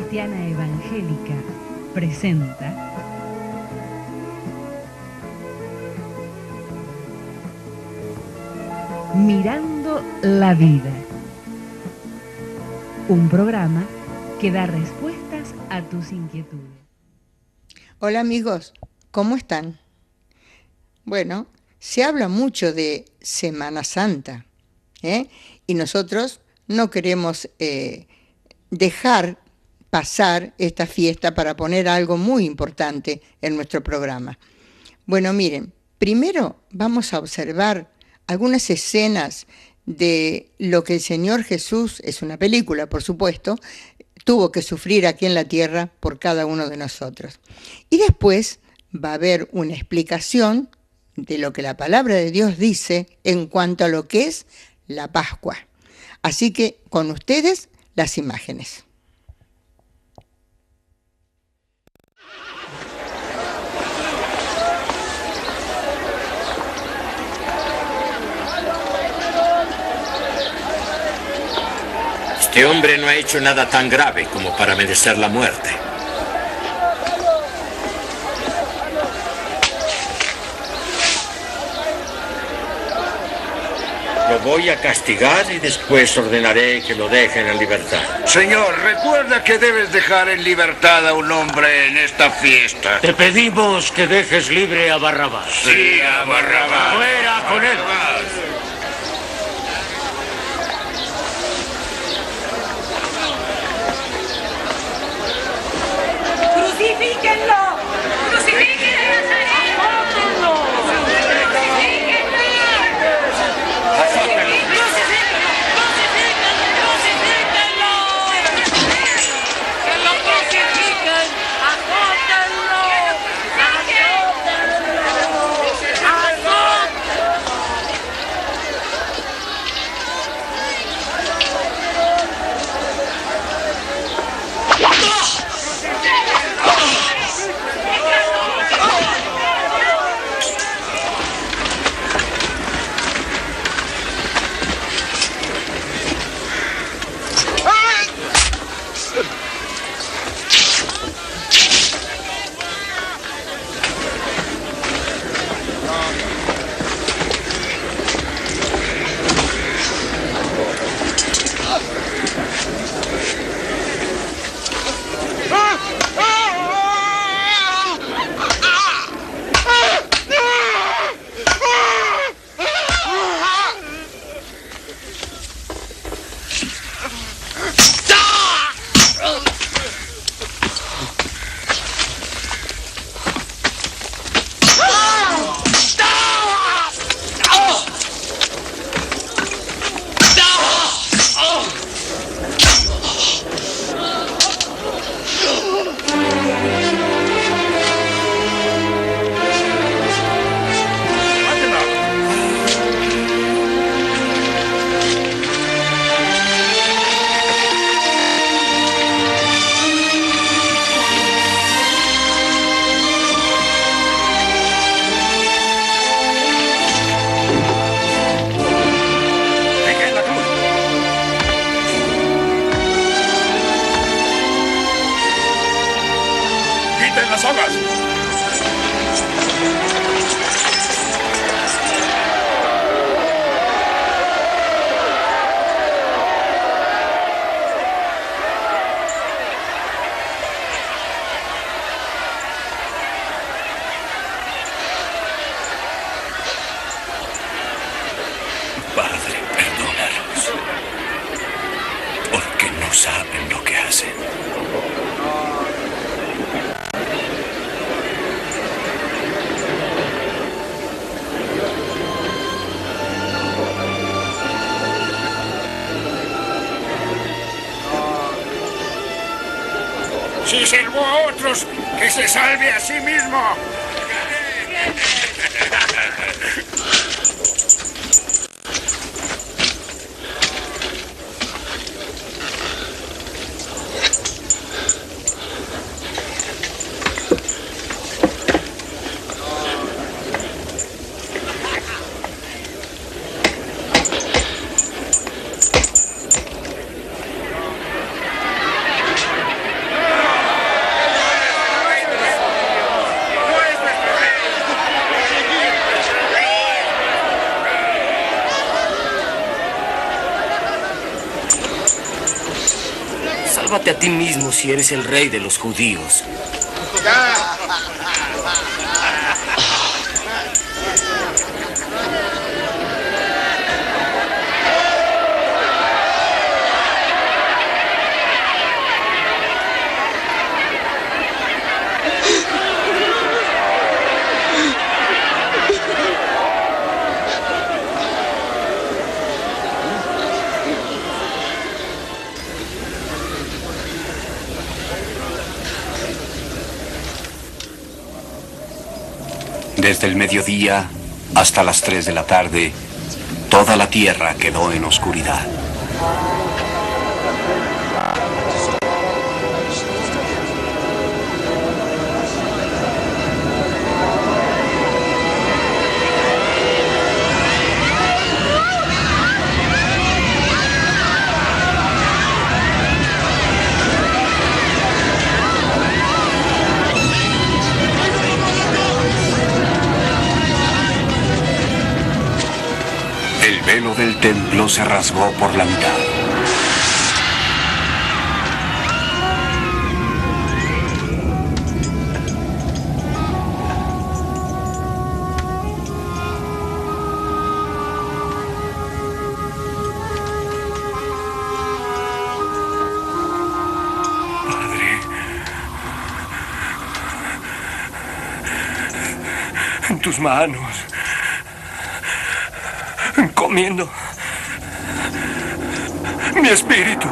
Cristiana Evangélica presenta Mirando la Vida, un programa que da respuestas a tus inquietudes. Hola amigos, ¿cómo están? Bueno, se habla mucho de Semana Santa, y nosotros no queremos dejar pasar esta fiesta para poner algo muy importante en nuestro programa. Bueno, miren, primero vamos a observar algunas escenas de lo que el Señor Jesús, es una película por supuesto, tuvo que sufrir aquí en la tierra por cada uno de nosotros. Y después va a haber una explicación de lo que la palabra de Dios dice en cuanto a lo que es la Pascua. Así que con ustedes las imágenes. Este hombre no ha hecho nada tan grave como para merecer la muerte. Lo voy a castigar y después ordenaré que lo dejen en libertad. Señor, recuerda que debes dejar en libertad a un hombre en esta fiesta. Te pedimos que dejes libre a Barrabás. Sí, a Barrabás. ¡Fuera con él! ¡Crucifíquenlo! ¡Crucifíquenlo! Padre, perdónalos, porque no saben lo que hacen. Si salvó a otros, que se salve a sí mismo. Sálvate a ti mismo si eres el rey de los judíos. Desde el mediodía hasta las 3 de la tarde, toda la tierra quedó en oscuridad. El velo del templo se rasgó por la mitad. Padre, en tus manos. Encomiendo mi espíritu.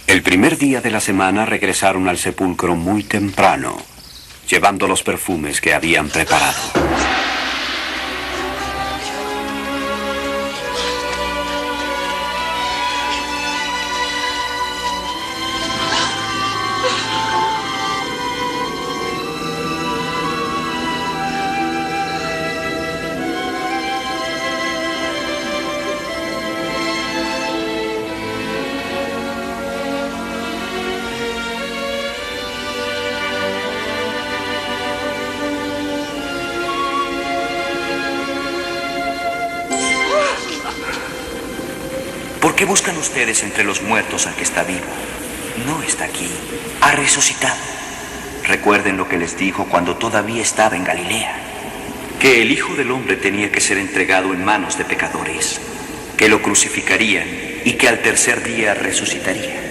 El primer día de la semana regresaron al sepulcro muy temprano, llevando los perfumes que habían preparado. ¿Por qué buscan ustedes entre los muertos al que está vivo? No está aquí, ha resucitado. Recuerden lo que les dijo cuando todavía estaba en Galilea, que el Hijo del Hombre tenía que ser entregado en manos de pecadores, que lo crucificarían y que al tercer día resucitaría.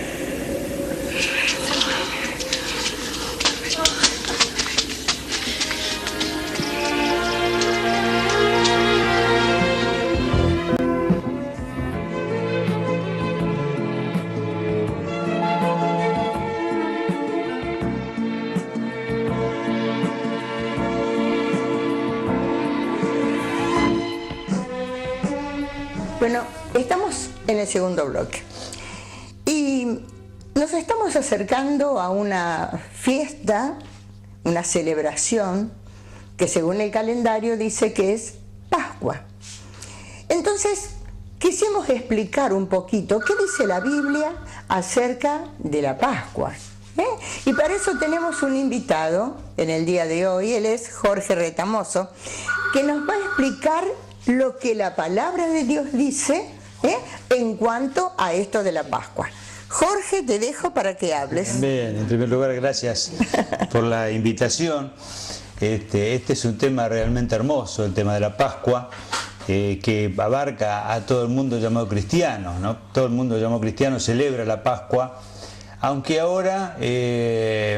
Bueno, estamos en el segundo bloque y nos estamos acercando a una fiesta, una celebración que según el calendario dice que es Pascua. Entonces, quisimos explicar un poquito qué dice la Biblia acerca de la Pascua. Y para eso tenemos un invitado en el día de hoy, él es Jorge Retamoso, que nos va a explicar lo que la palabra de Dios dice en cuanto a esto de la Pascua. Jorge, te dejo para que hables. Bien, en primer lugar, gracias por la invitación. Este es un tema realmente hermoso, el tema de la Pascua, que abarca a todo el mundo llamado cristiano, ¿no? Todo el mundo llamado cristiano celebra la Pascua, aunque ahora,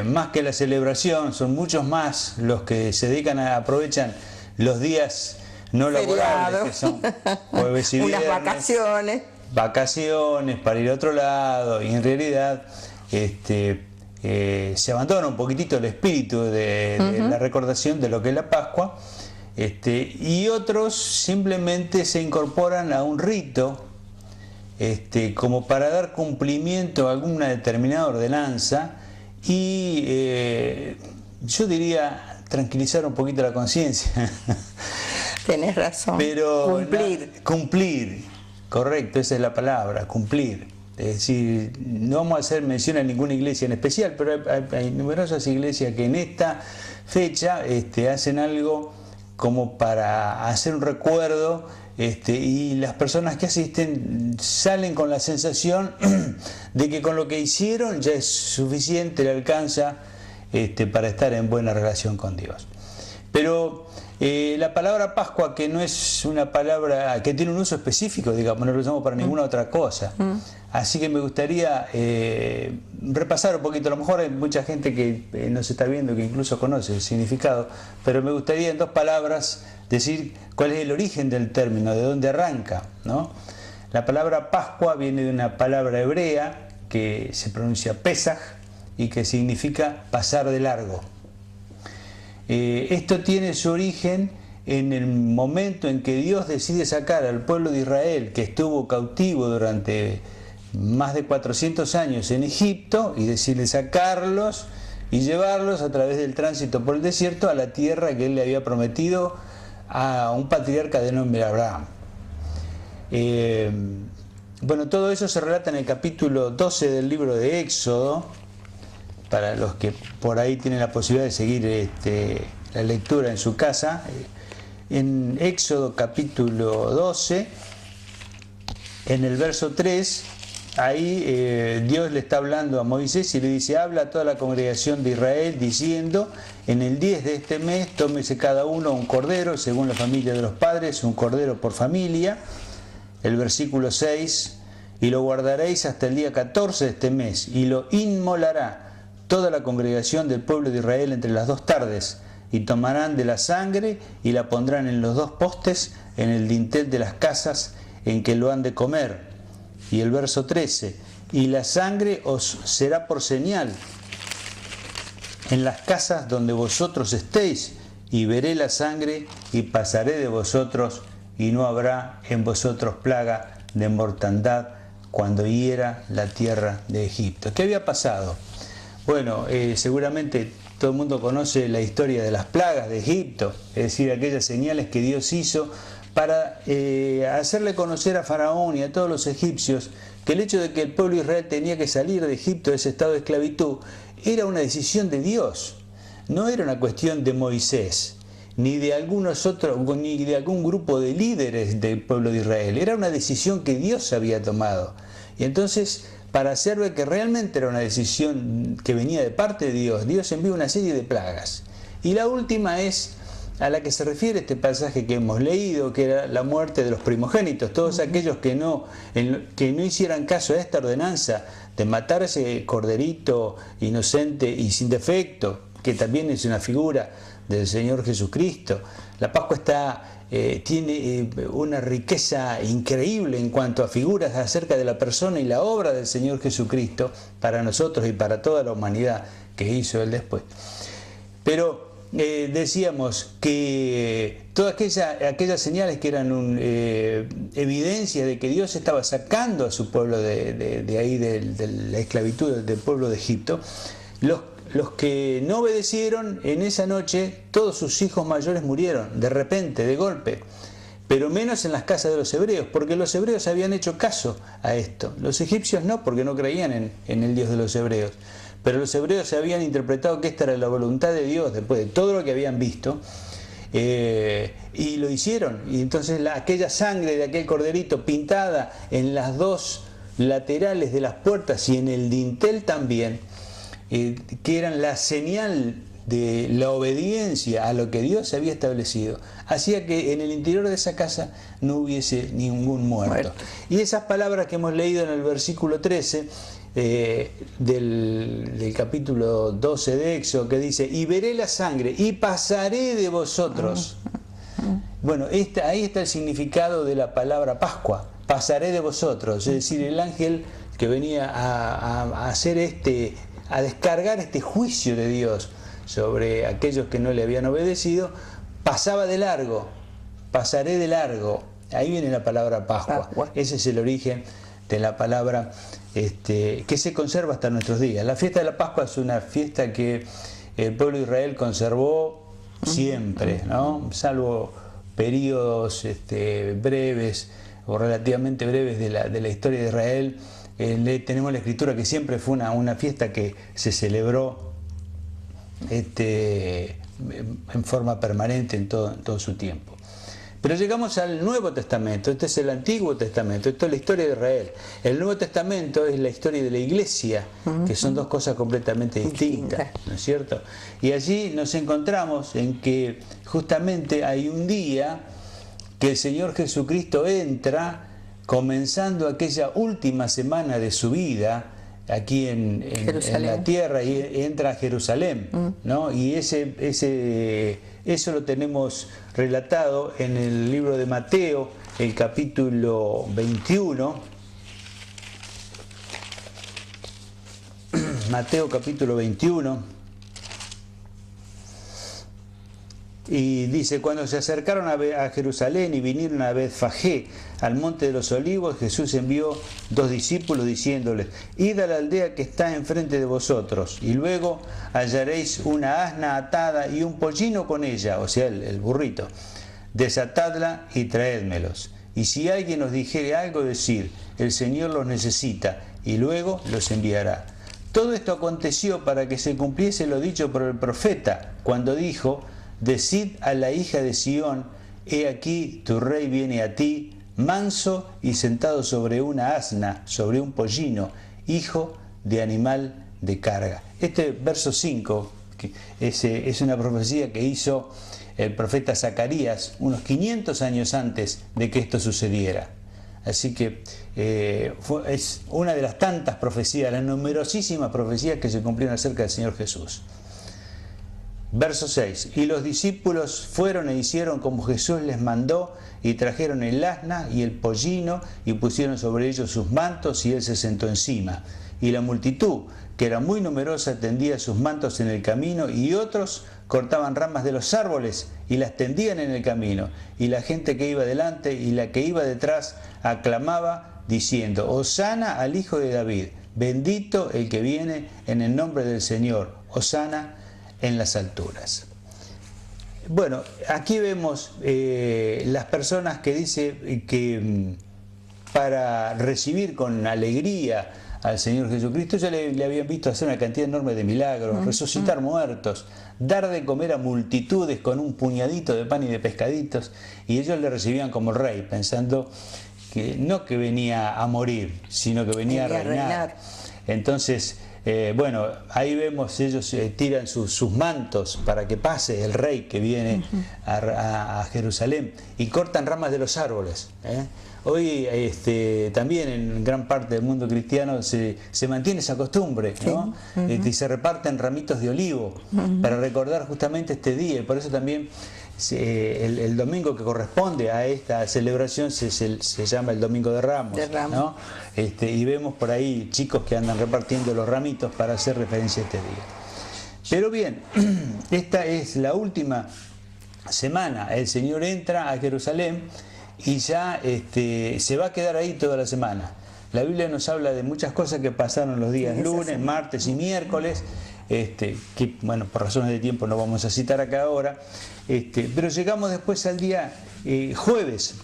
más que la celebración, son muchos más los que se dedican aprovechan los días no laborables, que son jueves y viernes, unas vacaciones para ir a otro lado, y en realidad se abandona un poquitito el espíritu de la recordación de lo que es la Pascua, y otros simplemente se incorporan a un rito como para dar cumplimiento a alguna determinada ordenanza y yo diría tranquilizar un poquito la conciencia. Tenés razón. Pero cumplir. Correcto, esa es la palabra, cumplir. Es decir, no vamos a hacer mención a ninguna iglesia en especial, pero hay numerosas iglesias que en esta fecha hacen algo como para hacer un recuerdo, y las personas que asisten salen con la sensación de que con lo que hicieron ya es suficiente, le alcanza para estar en buena relación con Dios. Pero la palabra Pascua, que no es una palabra que tiene un uso específico, digamos, no lo usamos para ninguna otra cosa. Así que me gustaría repasar un poquito. A lo mejor hay mucha gente que nos está viendo que incluso conoce el significado, pero me gustaría en 2 palabras decir cuál es el origen del término, de dónde arranca, ¿no? La palabra Pascua viene de una palabra hebrea que se pronuncia Pesaj y que significa pasar de largo. Esto tiene su origen en el momento en que Dios decide sacar al pueblo de Israel, que estuvo cautivo durante más de 400 años en Egipto, y decide sacarlos y llevarlos a través del tránsito por el desierto a la tierra que Él le había prometido a un patriarca de nombre Abraham. Bueno, todo eso se relata en el capítulo 12 del libro de Éxodo, para los que por ahí tienen la posibilidad de seguir la lectura en su casa. En Éxodo capítulo 12, en el verso 3, ahí Dios le está hablando a Moisés y le dice: habla a toda la congregación de Israel diciendo, en el 10 de este mes tómese cada uno un cordero según la familia de los padres, un cordero por familia. El versículo 6, y lo guardaréis hasta el día 14 de este mes, y lo inmolará toda la congregación del pueblo de Israel entre las 2 tardes, y tomarán de la sangre y la pondrán en los 2 postes en el dintel de las casas en que lo han de comer. Y el verso 13, y la sangre os será por señal en las casas donde vosotros estéis, y veré la sangre y pasaré de vosotros, y no habrá en vosotros plaga de mortandad cuando hiera la tierra de Egipto. ¿Qué había pasado? Bueno, seguramente todo el mundo conoce la historia de las plagas de Egipto, es decir, aquellas señales que Dios hizo para hacerle conocer a Faraón y a todos los egipcios que el hecho de que el pueblo de Israel tenía que salir de Egipto, de ese estado de esclavitud, era una decisión de Dios, no era una cuestión de Moisés, ni de algunos otros, ni de algún grupo de líderes del pueblo de Israel, era una decisión que Dios había tomado. Y entonces, para hacer ver que realmente era una decisión que venía de parte de Dios, Dios envió una serie de plagas. Y la última es a la que se refiere este pasaje que hemos leído, que era la muerte de los primogénitos, todos aquellos que no hicieran caso a esta ordenanza de matar ese corderito inocente y sin defecto, que también es una figura del Señor Jesucristo. La Pascua tiene una riqueza increíble en cuanto a figuras acerca de la persona y la obra del Señor Jesucristo para nosotros y para toda la humanidad que hizo Él después. Pero decíamos que todas aquellas señales que eran evidencia de que Dios estaba sacando a su pueblo de ahí, de la esclavitud del pueblo de Egipto, los que no obedecieron, en esa noche todos sus hijos mayores murieron, de repente, de golpe, pero menos en las casas de los hebreos, porque los hebreos habían hecho caso a esto. Los egipcios no, porque no creían en el Dios de los hebreos, pero los hebreos habían interpretado que esta era la voluntad de Dios después de todo lo que habían visto, y lo hicieron. Y entonces aquella sangre de aquel corderito pintada en las 2 laterales de las puertas y en el dintel también, que eran la señal de la obediencia a lo que Dios había establecido, hacía que en el interior de esa casa no hubiese ningún muerto. Y esas palabras que hemos leído en el versículo 13 del capítulo 12 de Éxodo, que dice: y veré la sangre y pasaré de vosotros. Bueno, ahí está el significado de la palabra Pascua: pasaré de vosotros, es decir, el ángel que venía a hacer a descargar este juicio de Dios sobre aquellos que no le habían obedecido, pasaba de largo, pasaré de largo. Ahí viene la palabra Pascua. Ese es el origen de la palabra que se conserva hasta nuestros días. La fiesta de la Pascua es una fiesta que el pueblo de Israel conservó siempre, ¿no? Salvo periodos breves o relativamente breves de la historia de Israel, tenemos la escritura que siempre fue una fiesta que se celebró en forma permanente en todo su tiempo. Pero llegamos al Nuevo Testamento. Este es el Antiguo Testamento, esto es la historia de Israel. El Nuevo Testamento es la historia de la Iglesia, que son dos cosas completamente distintas, ¿no es cierto? Y allí nos encontramos en que justamente hay un día que el Señor Jesucristo entra, comenzando aquella última semana de su vida aquí en la tierra, y entra a Jerusalén, ¿no? Y eso lo tenemos relatado en el libro de Mateo, el capítulo 21. Mateo capítulo 21. Y dice: cuando se acercaron a Jerusalén y vinieron a Betfagé, al monte de los olivos, Jesús envió 2 discípulos diciéndoles: id a la aldea que está enfrente de vosotros, y luego hallaréis una asna atada y un pollino con ella, o sea, el burrito. Desatadla y traédmelos. Y si alguien os dijere algo, decid: el Señor los necesita, y luego los enviará. Todo esto aconteció para que se cumpliese lo dicho por el profeta, cuando dijo: decid a la hija de Sión, he aquí tu rey viene a ti, manso y sentado sobre una asna, sobre un pollino, hijo de animal de carga. Este verso 5 es una profecía que hizo el profeta Zacarías unos 500 años antes de que esto sucediera. Así que es una de las tantas profecías, las numerosísimas profecías que se cumplieron acerca del Señor Jesús. Verso 6. Y los discípulos fueron e hicieron como Jesús les mandó, y trajeron el asna y el pollino, y pusieron sobre ellos sus mantos, y él se sentó encima. Y la multitud, que era muy numerosa, tendía sus mantos en el camino, y otros cortaban ramas de los árboles y las tendían en el camino. Y la gente que iba delante y la que iba detrás aclamaba, diciendo: Hosana al Hijo de David, bendito el que viene en el nombre del Señor, Hosana en las alturas. Bueno, aquí vemos las personas que dice que para recibir con alegría al Señor Jesucristo ya le habían visto hacer una cantidad enorme de milagros, resucitar muertos, dar de comer a multitudes con un puñadito de pan y de pescaditos, y ellos le recibían como rey, pensando que no que venía a morir, sino que venía a reinar. Entonces, bueno, ahí vemos, ellos tiran sus mantos para que pase el rey que viene a Jerusalén, y cortan ramas de los árboles. Hoy también en gran parte del mundo cristiano se mantiene esa costumbre, ¿no? Y se reparten ramitos de olivo para recordar justamente este día, y por eso también el domingo que corresponde a esta celebración se llama el Domingo de Ramos, ¿no? Y vemos por ahí chicos que andan repartiendo los ramitos para hacer referencia a este día. Pero bien, esta es la última semana. El Señor entra a Jerusalén y ya se va a quedar ahí toda la semana. La Biblia nos habla de muchas cosas que pasaron los días lunes, martes y miércoles, que bueno, por razones de tiempo no vamos a citar acá ahora, pero llegamos después al día jueves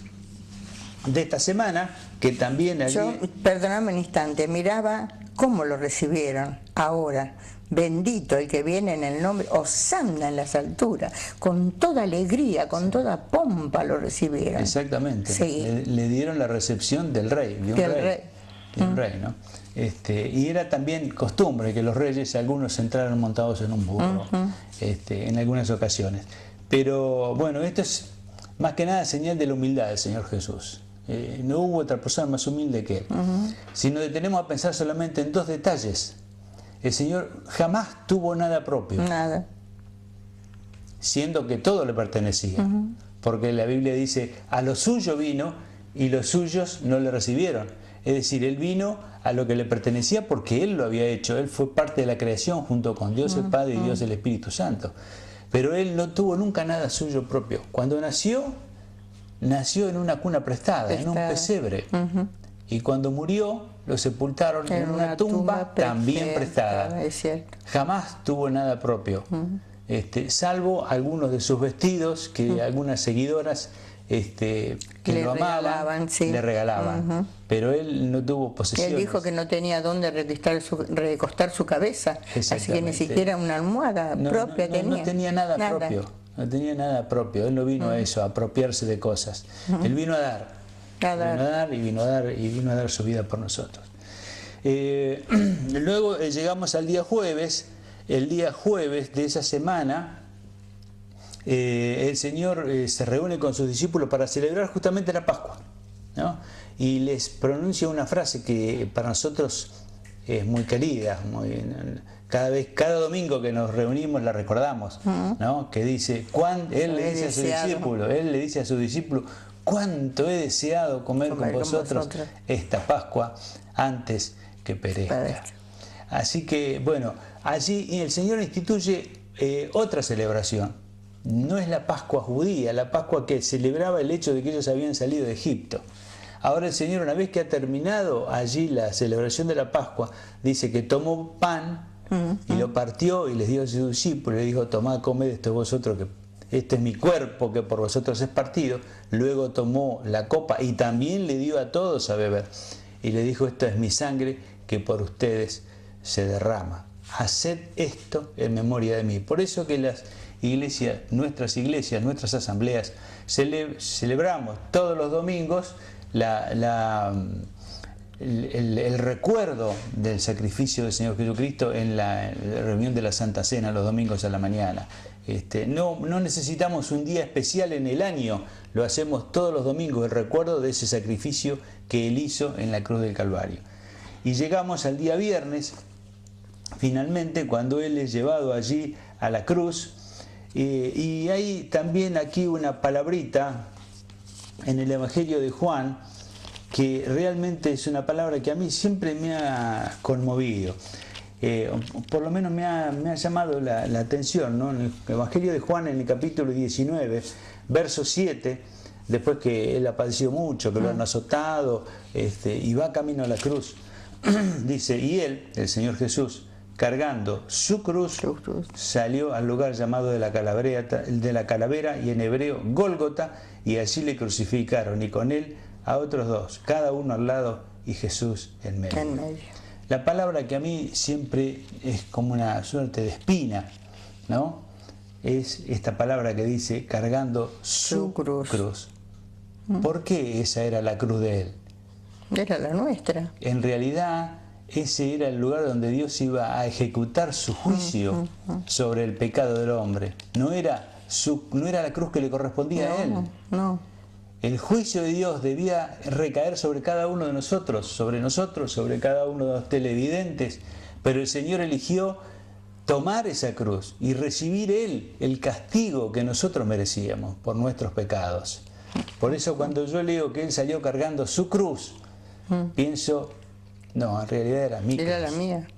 de esta semana, que también allí... Yo, perdóname un instante, miraba cómo lo recibieron ahora. Bendito el que viene en el nombre, Hosana en las alturas, con toda alegría, con toda pompa lo recibieron. Exactamente, sí. Le dieron la recepción del rey, de un rey, ¿no? Y era también costumbre que los reyes, algunos entraran montados en un burro, en algunas ocasiones. Pero bueno, esto es más que nada señal de la humildad del Señor Jesús. No hubo otra persona más humilde que él. Si nos detenemos a pensar solamente en dos detalles: el Señor jamás tuvo nada propio, nada, siendo que todo le pertenecía, porque la Biblia dice: a lo suyo vino y los suyos no le recibieron. Es decir, él vino a lo que le pertenecía porque él lo había hecho, él fue parte de la creación junto con Dios el Padre y Dios el Espíritu Santo, pero él no tuvo nunca nada suyo propio. Cuando nació en una cuna prestada, en un pesebre, y cuando murió lo sepultaron en una tumba también prestada. Es cierto. Jamás tuvo nada propio, salvo algunos de sus vestidos que algunas seguidoras Le lo amaban, regalaban, sí. le regalaban. Pero él no tuvo posesiones. Él dijo que no tenía dónde recostar su cabeza, así que ni siquiera una almohada propia tenía. No tenía nada propio, no tenía nada propio. Él no vino a eso, a apropiarse de cosas. Él vino a dar, y vino a dar su vida por nosotros. Luego llegamos al día jueves. El día jueves de esa semana, el Señor se reúne con sus discípulos para celebrar justamente la Pascua, ¿no? Y les pronuncia una frase que para nosotros es muy querida, cada domingo que nos reunimos la recordamos, ¿no? Que dice, él le dice a sus discípulos, cuánto he deseado comer con vosotros esta Pascua antes que perezca. Así que, bueno, allí el Señor instituye otra celebración. No es la Pascua judía, la Pascua que celebraba el hecho de que ellos habían salido de Egipto. Ahora el Señor, una vez que ha terminado allí la celebración de la Pascua, dice que tomó pan y lo partió y les dio a sus discípulos, le dijo, tomad, comed esto vosotros, que este es mi cuerpo que por vosotros es partido. Luego tomó la copa y también le dio a todos a beber. Y le dijo, esta es mi sangre que por ustedes se derrama. Haced esto en memoria de mí. Por eso que las iglesias, nuestras asambleas, celebramos todos los domingos el recuerdo del sacrificio del Señor Jesucristo en la reunión de la Santa Cena los domingos a la mañana. No necesitamos un día especial en el año, lo hacemos todos los domingos, el recuerdo de ese sacrificio que Él hizo en la cruz del Calvario. Y llegamos al día viernes, finalmente, cuando Él es llevado allí a la cruz, y hay también aquí una palabrita en el Evangelio de Juan, que realmente es una palabra que a mí siempre me ha conmovido, por lo menos me ha llamado la atención, ¿no? En el Evangelio de Juan, en el capítulo 19, verso 7, después que Él ha padecido mucho, que lo han azotado, y va camino a la cruz, dice, y Él, el Señor Jesús, cargando su cruz, salió al lugar llamado de la calavera, y en hebreo Gólgota, y allí le crucificaron, y con Él a otros dos, cada uno al lado y Jesús en medio. La palabra que a mí siempre es como una suerte de espina, ¿no? Es esta palabra que dice cargando su cruz. ¿Por qué esa era la cruz de Él? Era la nuestra. En realidad ese era el lugar donde Dios iba a ejecutar su juicio sobre el pecado del hombre. No era la cruz que le correspondía a Él. No. El juicio de Dios debía recaer sobre cada uno de nosotros, sobre cada uno de los televidentes, pero el Señor eligió tomar esa cruz y recibir Él el castigo que nosotros merecíamos por nuestros pecados. Por eso cuando yo leo que Él salió cargando su cruz, pienso, no, en realidad era mi cruz, era la mía,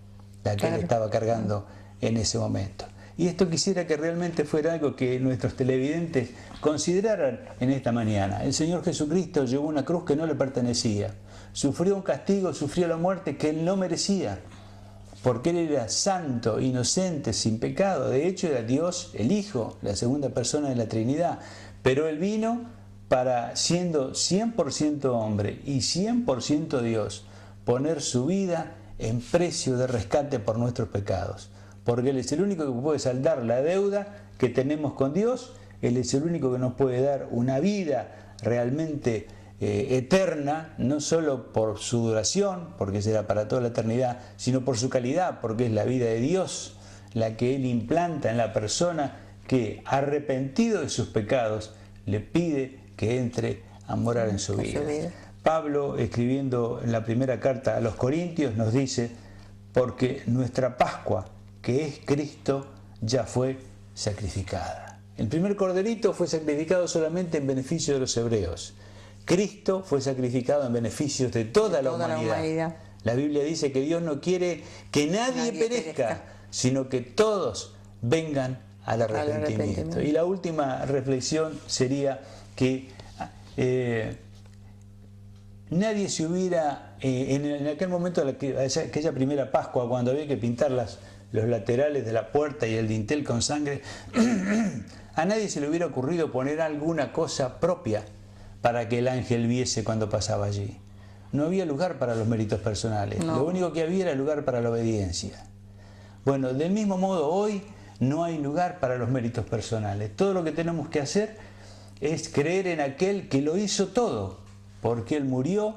la que Él estaba cargando en ese momento. Y esto quisiera que realmente fuera algo que nuestros televidentes consideraran en esta mañana. El Señor Jesucristo llevó una cruz que no le pertenecía. Sufrió un castigo, sufrió la muerte que Él no merecía. Porque Él era santo, inocente, sin pecado. De hecho era Dios, el Hijo, la segunda persona de la Trinidad. Pero Él vino para, siendo 100% hombre y 100% Dios, poner su vida en precio de rescate por nuestros pecados. Porque Él es el único que puede saldar la deuda que tenemos con Dios. Él es el único que nos puede dar una vida realmente eterna, no solo por su duración, porque será para toda la eternidad, sino por su calidad, porque es la vida de Dios la que Él implanta en la persona que, arrepentido de sus pecados, le pide que entre a morar en su vida. Pablo, escribiendo en la primera carta a los Corintios, nos dice, porque nuestra Pascua, que es Cristo, ya fue sacrificada. El primer corderito fue sacrificado solamente en beneficio de los hebreos. Cristo fue sacrificado en beneficio de toda la humanidad. La Biblia dice que Dios no quiere que nadie perezca, sino que todos vengan al arrepentimiento. Y la última reflexión sería que nadie se hubiera, en aquel momento, aquella primera Pascua, cuando había que pintar los laterales de la puerta y el dintel con sangre, a nadie se le hubiera ocurrido poner alguna cosa propia para que el ángel viese cuando pasaba allí. No había lugar para los méritos personales, No. Lo único que había era lugar para la obediencia. Bueno, del mismo modo hoy no hay lugar para los méritos personales. Todo lo que tenemos que hacer es creer en aquel que lo hizo todo, porque Él murió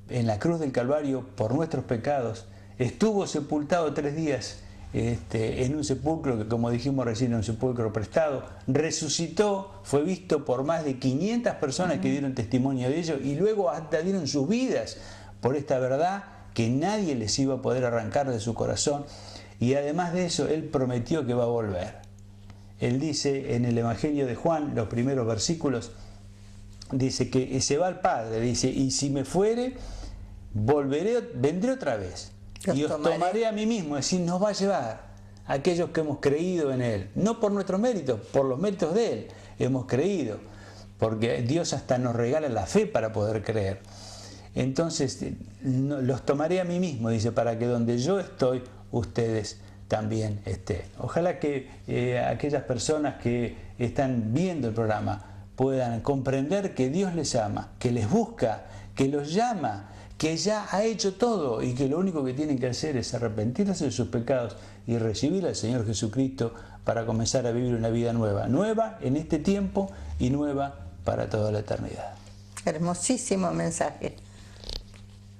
en la cruz del Calvario por nuestros pecados, estuvo sepultado 3 días en un sepulcro que, como dijimos recién, era un sepulcro prestado, resucitó, fue visto por más de 500 personas que dieron testimonio de ello y luego hasta dieron sus vidas por esta verdad que nadie les iba a poder arrancar de su corazón. Y además de eso, Él prometió que va a volver. Él dice en el Evangelio de Juan, los primeros versículos, dice que se va al Padre, dice, y si me fuere, vendré otra vez. Y os tomaré a mí mismo, es decir, nos va a llevar a aquellos que hemos creído en Él. No por nuestros méritos, por los méritos de Él hemos creído. Porque Dios hasta nos regala la fe para poder creer. Entonces, los tomaré a mí mismo, dice, para que donde yo estoy, ustedes también estén. Ojalá que aquellas personas que están viendo el programa puedan comprender que Dios les ama, que les busca, que los llama, que ya ha hecho todo y que lo único que tienen que hacer es arrepentirse de sus pecados y recibir al Señor Jesucristo para comenzar a vivir una vida nueva. Nueva en este tiempo y nueva para toda la eternidad. Hermosísimo mensaje.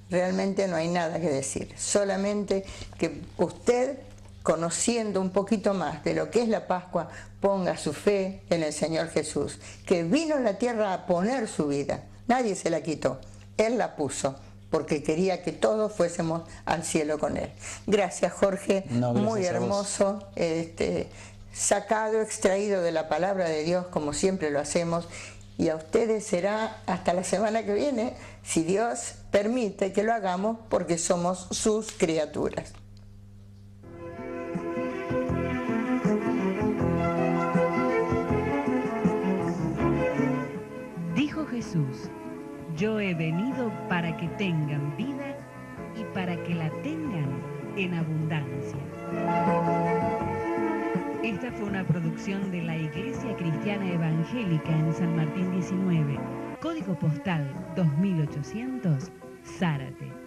Realmente no hay nada que decir. Solamente que usted, conociendo un poquito más de lo que es la Pascua, ponga su fe en el Señor Jesús, que vino a la tierra a poner su vida. Nadie se la quitó. Él la puso, porque quería que todos fuésemos al cielo con Él. Gracias, Jorge. No, gracias muy hermoso, sacado, extraído de la palabra de Dios, como siempre lo hacemos. Y a ustedes será hasta la semana que viene, si Dios permite que lo hagamos, porque somos sus criaturas. Dijo Jesús: yo he venido para que tengan vida y para que la tengan en abundancia. Esta fue una producción de la Iglesia Cristiana Evangélica en San Martín 19, código postal 2800, Zárate.